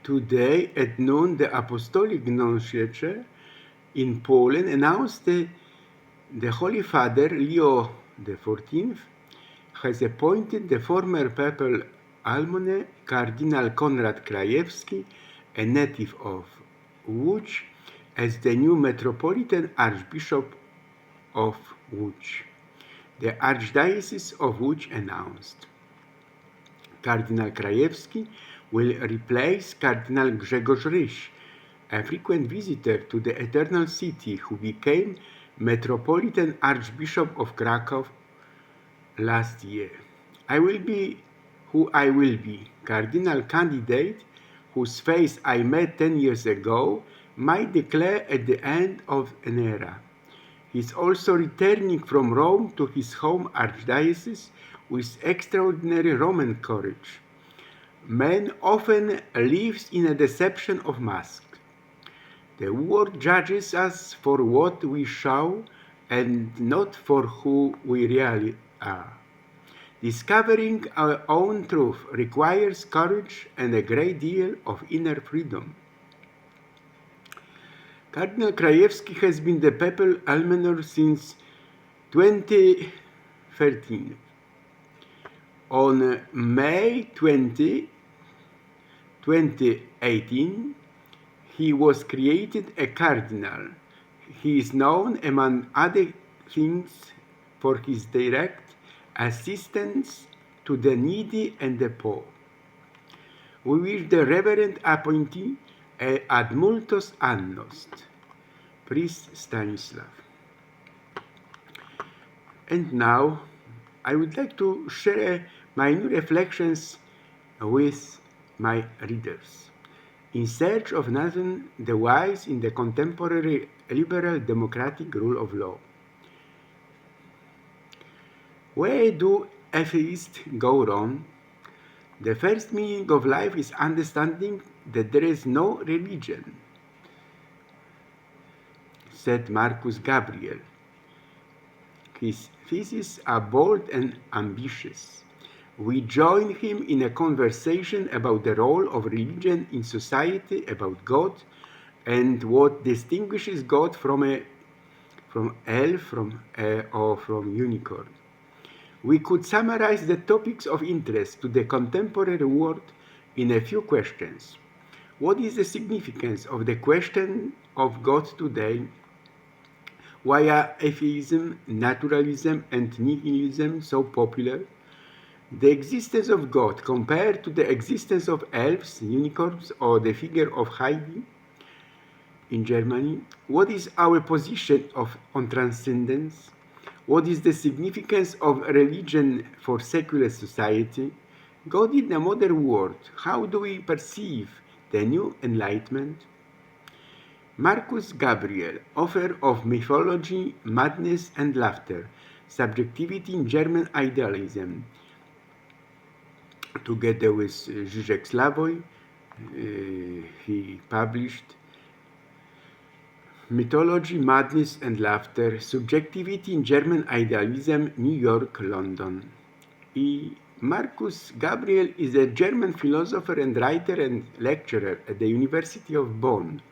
Today at noon, the Apostolic Nunciature in Poland announced that the Holy Father Leo XIV has appointed the former papal almoner Cardinal Konrad Krajewski, a native of Łódź, as the new Metropolitan Archbishop of Łódź. The Archdiocese of Łódź announced. Cardinal Krajewski will replace Cardinal Grzegorz Ryś, a frequent visitor to the Eternal City who became Metropolitan Archbishop of Krakow last year. I will be who I will be, Cardinal candidate whose face I met 10 years ago might declare at the end of an era. He is also returning from Rome to his home archdiocese with extraordinary Roman courage. Man often lives in a deception of masks. The world judges us for what we show and not for who we really are. Discovering our own truth requires courage and a great deal of inner freedom. Cardinal Krajewski has been the papal almoner since 2013. On May 20, 2018, he was created a cardinal. He is known, among other things, for his direct assistance to the needy and the poor. We wish the reverend appointee ad multos annos, Priest Stanislav. And now, I would like to share my new reflections with my readers. In search of Nathan the Wise in the contemporary liberal democratic rule of law. Where do atheists go wrong? The first meaning of life is understanding that there is no religion, said Marcus Gabriel. His theses are bold and ambitious. We join him in a conversation about the role of religion in society, about God, and what distinguishes God from elf, or from unicorn. We could summarize the topics of interest to the contemporary world in a few questions. What is the significance of the question of God today? Why are atheism, naturalism, and nihilism so popular? The existence of God compared to the existence of elves, unicorns, or the figure of Heidi in Germany. What is our position on transcendence? What is the significance of religion for secular society? God in the modern world, how do we perceive the new enlightenment? Marcus Gabriel, author of Mythology, Madness and Laughter, Subjectivity in German Idealism, together with Zizek Slavoj, he published Mythology, Madness and Laughter, Subjectivity in German Idealism, New York, London. Marcus Gabriel is a German philosopher and writer and lecturer at the University of Bonn.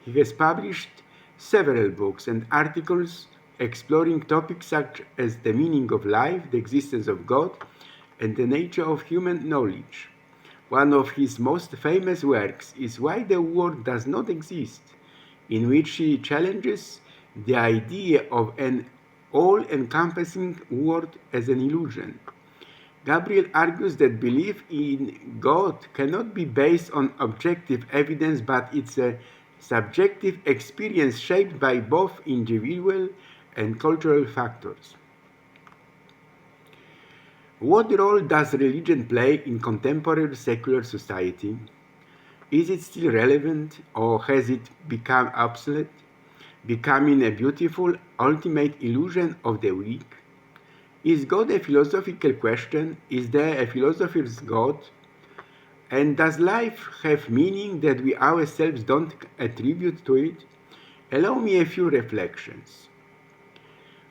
He has published several books and articles exploring topics such as the meaning of life, the existence of God, and the nature of human knowledge. One of his most famous works is Why the World Does Not Exist, in which he challenges the idea of an all-encompassing world as an illusion. Gabriel argues that belief in God cannot be based on objective evidence, but it's a subjective experience shaped by both individual and cultural factors. What role does religion play in contemporary secular society? Is it still relevant, or has it become obsolete, becoming a beautiful ultimate illusion of the weak? Is God a philosophical question? Is there a philosopher's God? And does life have meaning that we ourselves don't attribute to it? Allow me a few reflections.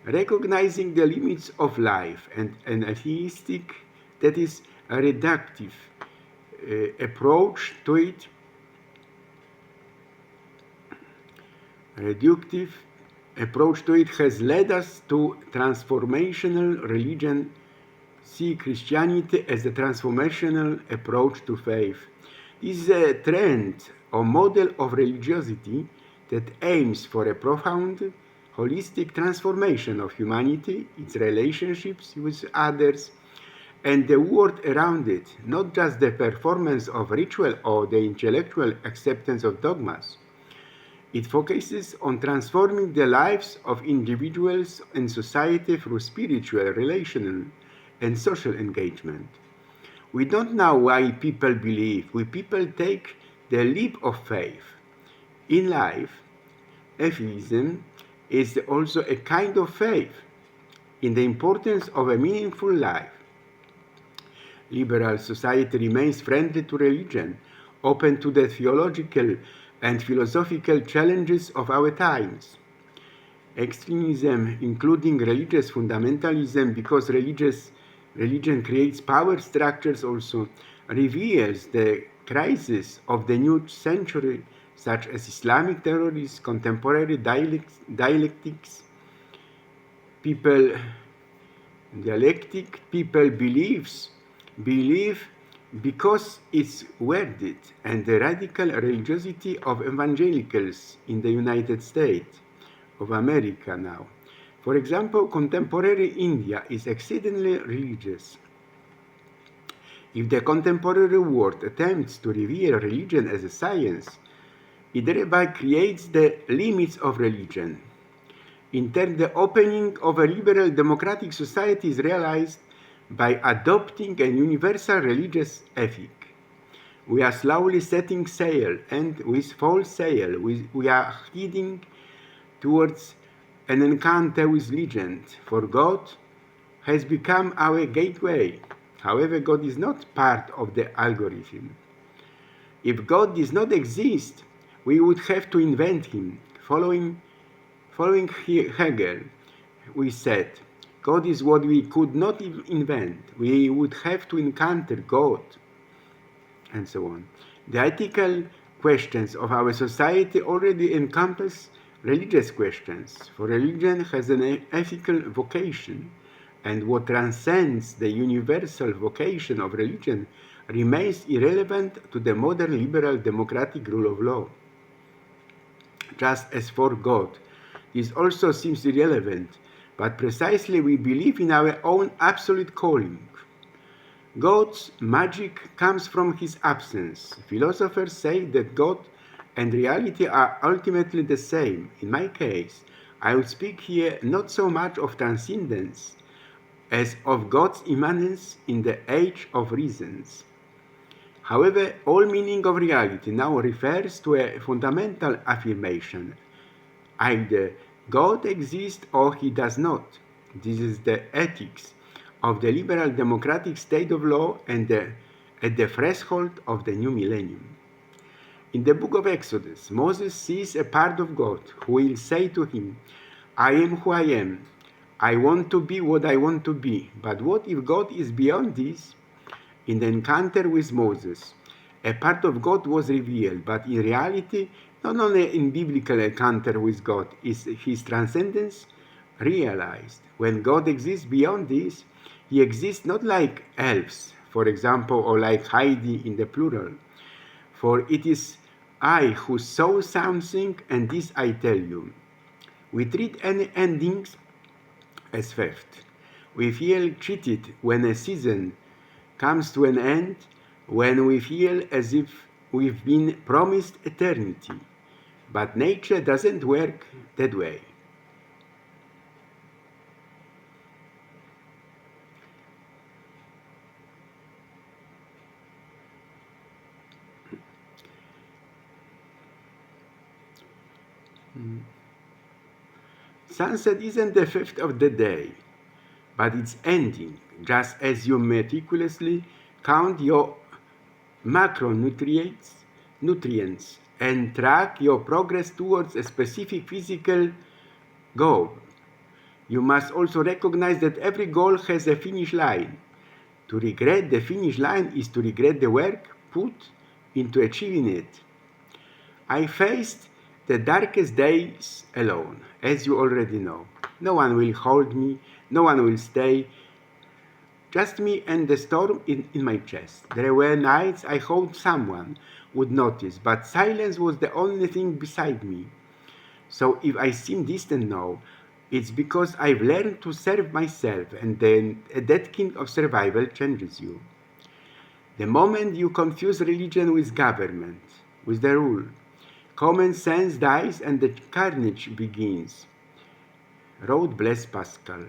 Recognizing the limits of life and an atheistic, that is, a reductive approach to it, reductive approach to it has led us to transformational religion. See Christianity as a transformational approach to faith. This is a trend or model of religiosity that aims for a profound, holistic transformation of humanity, its relationships with others, and the world around it, not just the performance of ritual or the intellectual acceptance of dogmas. It focuses on transforming the lives of individuals and society through spiritual, relational, and social engagement. We don't know why people believe. We people take the leap of faith. In life, atheism is also a kind of faith in the importance of a meaningful life. Liberal society remains friendly to religion, open to the theological and philosophical challenges of our times. Extremism, including religious fundamentalism, because religion creates power structures, also reveals the crisis of the new century, such as Islamic terrorism, contemporary dialectics. People believe because it's worth it, and the radical religiosity of evangelicals in the United States of America now. For example, contemporary India is exceedingly religious. If the contemporary world attempts to reveal religion as a science, it thereby creates the limits of religion. In turn, the opening of a liberal democratic society is realized by adopting a universal religious ethic. We are slowly setting sail, and with full sail, we are heading towards an encounter with legend, for God has become our gateway. However, God is not part of the algorithm. If God does not exist, we would have to invent him. Following Hegel, we said, God is what we could not invent. We would have to encounter God, and so on. The ethical questions of our society already encompass religious questions, for religion has an ethical vocation, and what transcends the universal vocation of religion remains irrelevant to the modern liberal democratic rule of law. Just as for God, this also seems irrelevant, but precisely we believe in our own absolute calling. God's magic comes from his absence. Philosophers say that God and reality are ultimately the same. In my case, I would speak here not so much of transcendence as of God's immanence in the age of reasons. However, all meaning of reality now refers to a fundamental affirmation. Either God exists or he does not. This is the ethics of the liberal democratic state of law and at the threshold of the new millennium. In the book of Exodus, Moses sees a part of God who will say to him, I am who I am. I want to be what I want to be. But what if God is beyond this? In the encounter with Moses, a part of God was revealed, but in reality, not only in biblical encounter with God is his transcendence realized. When God exists beyond this, he exists not like elves, for example, or like Heidi in the plural. For it is I who saw something, and this I tell you. We treat any endings as theft. We feel cheated when a season comes to an end, when we feel as if we've been promised eternity. But nature doesn't work that way. Sunset isn't the fifth of the day, but its ending, just as you meticulously count your macronutrients and track your progress towards a specific physical goal. You must also recognize that every goal has a finish line. To regret the finish line is to regret the work put into achieving it. I faced the darkest days alone, as you already know. No one will hold me, no one will stay, just me and the storm in my chest. There were nights I hoped someone would notice, but silence was the only thing beside me. So if I seem distant now, it's because I've learned to serve myself, and then that kind of survival changes you. The moment you confuse religion with government, with the rule, common sense dies and the carnage begins, wrote Blaise Pascal.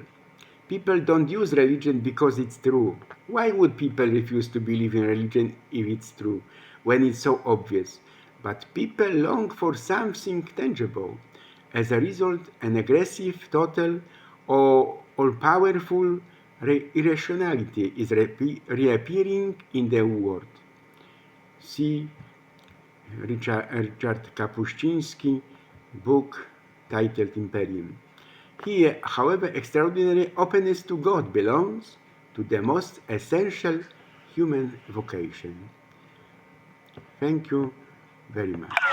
People don't use religion because it's true. Why would people refuse to believe in religion if it's true, when it's so obvious? But people long for something tangible. As a result, an aggressive, total, or all-powerful irrationality is reappearing in the world. See Richard Kapuscinski book titled Imperium. Here, however, extraordinary openness to God belongs to the most essential human vocation. Thank you very much.